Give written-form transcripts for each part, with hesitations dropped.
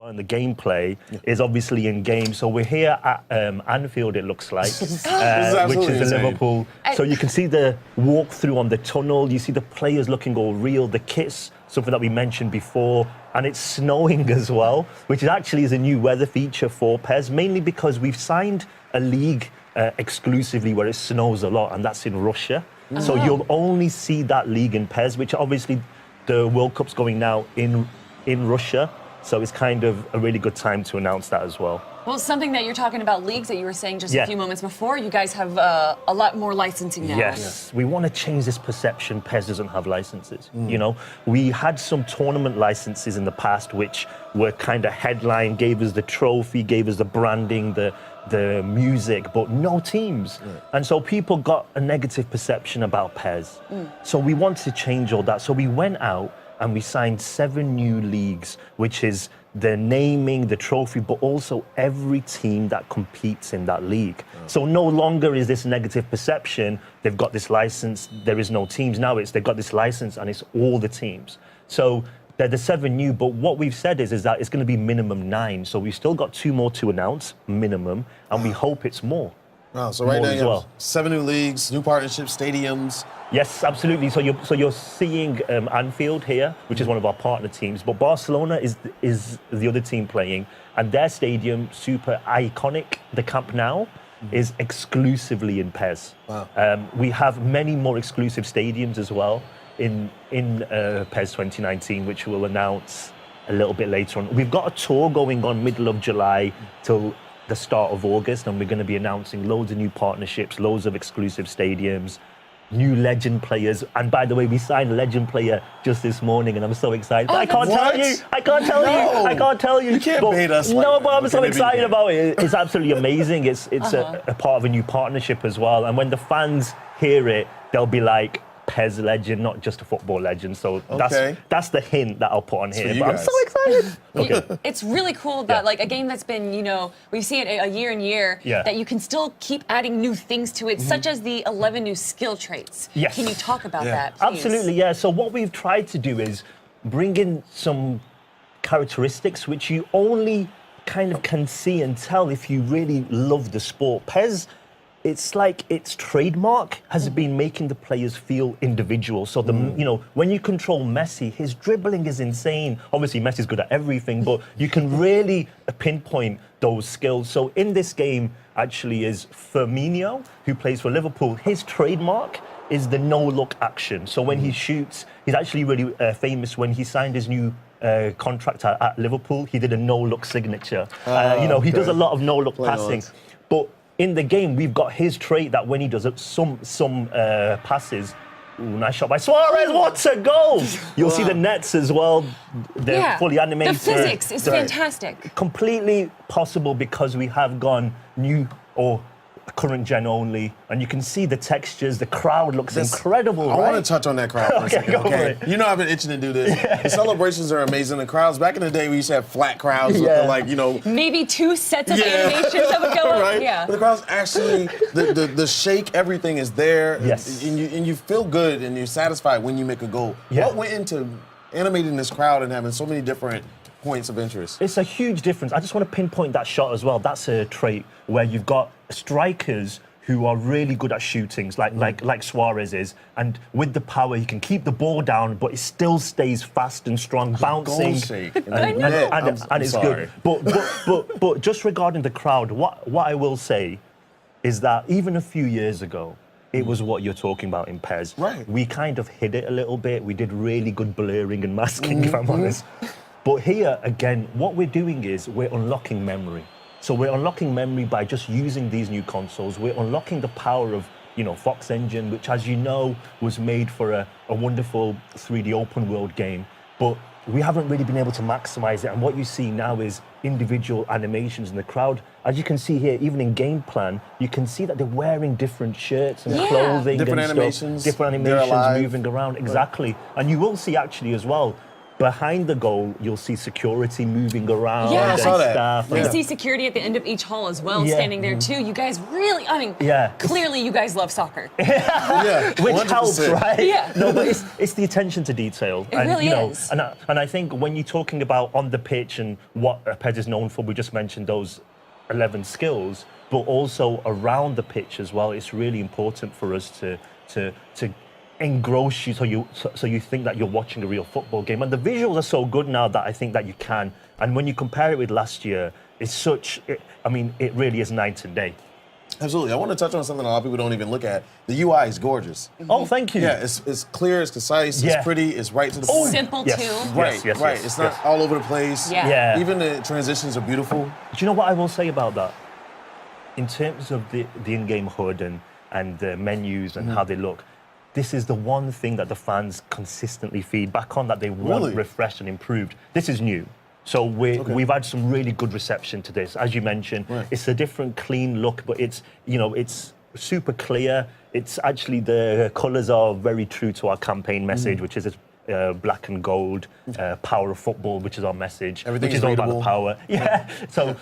And the gameplay is obviously in game. So we're here at Anfield, it looks like, which is the Liverpool. So you can see the walk-through on the tunnel. You see the players looking all real. The kit's something that we mentioned before. And it's snowing as well, which actually is a new weather feature for PES, mainly because we've signed a league exclusively where it snows a lot, and that's in Russia. So you'll only see that league in PES, which obviously the World Cup's going now in Russia. So it's kind of a really good time to announce that as well. Well, something that you're talking about leagues that you were saying just a few moments before, you guys have a lot more licensing now. Yes, we want to change this perception PES doesn't have licenses. You know, we had some tournament licenses in the past which were kind of headline, gave us the trophy, gave us the branding, the music, but no teams. And so people got a negative perception about PES. So we want to change all that. So we went out and we signed 7 new leagues, which is the naming, the trophy, but also every team that competes in that league. So no longer is this negative perception, they've got this license, there is no teams. Now they've got this license and it's all the teams. So they're the 7 new, but what we've said is that it's going to be minimum 9. So we've still got 2 more to announce, minimum, and we hope it's more. Wow, so right now you have 7 new leagues, new partnerships, stadiums. Yes, absolutely. So you're seeing Anfield here, which is one of our partner teams, but Barcelona is the other team playing, and their stadium, super iconic, the Camp Nou, is exclusively in PES. Wow. We have many more exclusive stadiums as well in PES 2019, which we'll announce a little bit later on. We've got a tour going on middle of July till the start of August, and we're going to be announcing loads of new partnerships, loads of exclusive stadiums, new legend players. And by the way, we signed a legend player just this morning, and I'm so excited. I can't tell you. I can't tell you. You can't bait us. No, but I'm so excited about it. It's absolutely amazing. It's a part of a new partnership as well. And when the fans hear it, they'll be like, PES legend, not just a football legend. So that's the hint that I'll put on here. But I'm so excited. It's really cool that like a game that's been, you know, we see it a year and year, that you can still keep adding new things to it, such as the 11 new skill traits. Yes. Can you talk about that, please? Absolutely, yeah. So what we've tried to do is bring in some characteristics which you only kind of can see and tell if you really love the sport. PES, it's like its trademark has been making the players feel individual. So you know, when you control Messi, his dribbling is insane. Obviously, Messi's good at everything, but you can really pinpoint those skills. So in this game, actually, is Firmino, who plays for Liverpool. His trademark is the no-look action. So when he shoots, he's actually really famous. When he signed his new contract at Liverpool, he did a no-look signature. You know, he does a lot of no-look passing, but in the game, we've got his trait that when he does some passes, nice shot by Suarez, what a goal! You'll see the nets as well. They're fully animated. The physics is fantastic. Completely possible because we have gone new or current gen only, and you can see the textures. The crowd looks incredible. I want to touch on that crowd for a second, okay? You know I've been itching to do this. The celebrations are amazing. The crowds, back in the day, we used to have flat crowds looking like, you know... Maybe 2 sets of animations that would go up. Right? But the crowds actually, the shake, everything is there. Yes. And you feel good and you're satisfied when you make a goal. What went into animating this crowd and having so many different points of interest? It's a huge difference. I just want to pinpoint that shot as well. That's a trait where you've got strikers who are really good at shootings, like Suarez is, and with the power, he can keep the ball down, but it still stays fast and strong, bouncing, and it's good. But just regarding the crowd, what I will say is that even a few years ago, it was what you're talking about in PES. Right. We kind of hid it a little bit. We did really good blurring and masking, if I'm honest. But here, again, what we're doing is we're unlocking memory. So we're unlocking memory by just using these new consoles. We're unlocking the power of, you know, Fox Engine, which, as you know, was made for a wonderful 3D open world game. But we haven't really been able to maximize it. And what you see now is individual animations in the crowd. As you can see here, even in game plan, you can see that they're wearing different shirts and clothing. Different and animations. Different animations moving around. Exactly. And you will see actually as well, behind the goal, you'll see security moving around. Yeah, I and saw that. stuff. We see security at the end of each hall as well, standing there too. You guys really, I mean, clearly you guys love soccer. Yeah, Which 100%. helps, right? Yeah. No, but it's the attention to detail. It And, really you know, is. And I think when you're talking about on the pitch and what PES is known for, we just mentioned those 11 skills, but also around the pitch as well. It's really important for us to engross you so you think that you're watching a real football game. And the visuals are so good now that I think that you can. And when you compare it with last year, it really is night and day. Absolutely. I want to touch on something a lot of people don't even look at. The UI is gorgeous. Oh, thank you. Yeah, it's clear, it's concise, it's pretty, it's right to the point. Simple Yes. too. Right, Yes, right. yes, It's not yes. all over the place. Yeah. Even the transitions are beautiful. Do you know what I will say about that? In terms of the in-game HUD and the menus and how they look, this is the one thing that the fans consistently feedback on, that they want Really? refreshed and improved. This is new. So we've had some really good reception to this. As you mentioned, it's a different, clean look, but it's super clear. It's actually, the colours are very true to our campaign message, which is black and gold, power of football, which is our message, Everything which is is all about readable. the power. Yeah.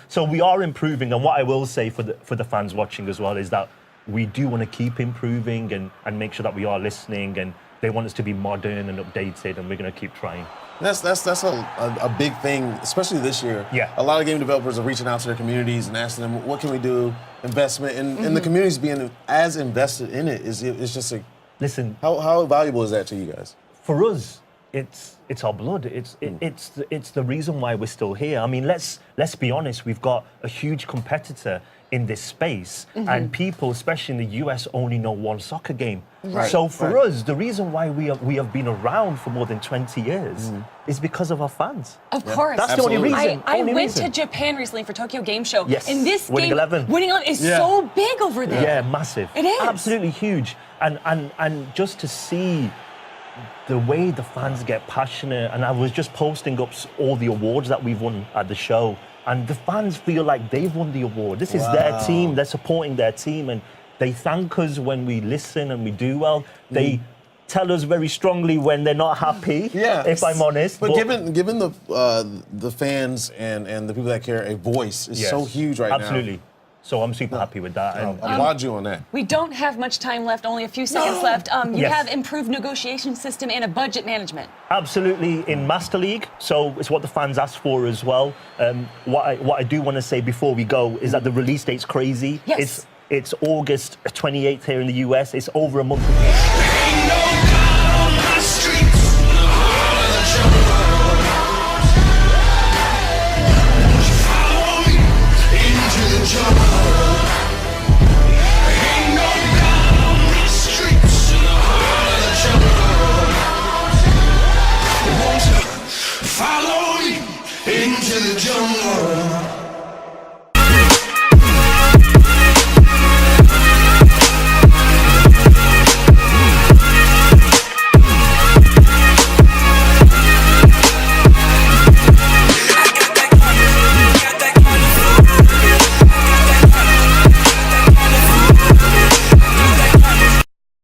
So we are improving, and what I will say for the fans watching as well is that we do want to keep improving and make sure that we are listening, and they want us to be modern and updated, and we're going to keep trying. That's a big thing, especially this year. Yeah. A lot of game developers are reaching out to their communities and asking them, what can we do? Investment. And the communities being as invested in it is just a... Listen, How valuable is that to you guys? for us, it's our blood. It's the reason why we're still here. I mean, let's be honest. We've got a huge competitor in this space, and people, especially in the US, only know one soccer game. Right. So for us, the reason why we have been around for more than 20 years is because of our fans. Of course. That's the only Absolutely. reason. I only went reason. to Japan recently for Tokyo Game Show. Yes. And this Winning game, 11. Winning 11 is so big over there. Yeah, massive. It is. Absolutely huge. And just to see the way the fans get passionate, and I was just posting up all the awards that we've won at the show, and the fans feel like they've won the award. This is their team, they're supporting their team, and they thank us when we listen and we do well. They tell us very strongly when they're not happy, if I'm honest. But given the fans and the people that care, a voice is so huge right now. Absolutely. So I'm super happy with that. And I applaud you on that. We don't have much time left, only a few seconds left. You Yes. have improved negotiation system and a budget management. absolutely in Master League, so it's what the fans asked for as well. What I do want to say before we go is that the release date's crazy. Yes. It's August 28th here in the US. It's over a month.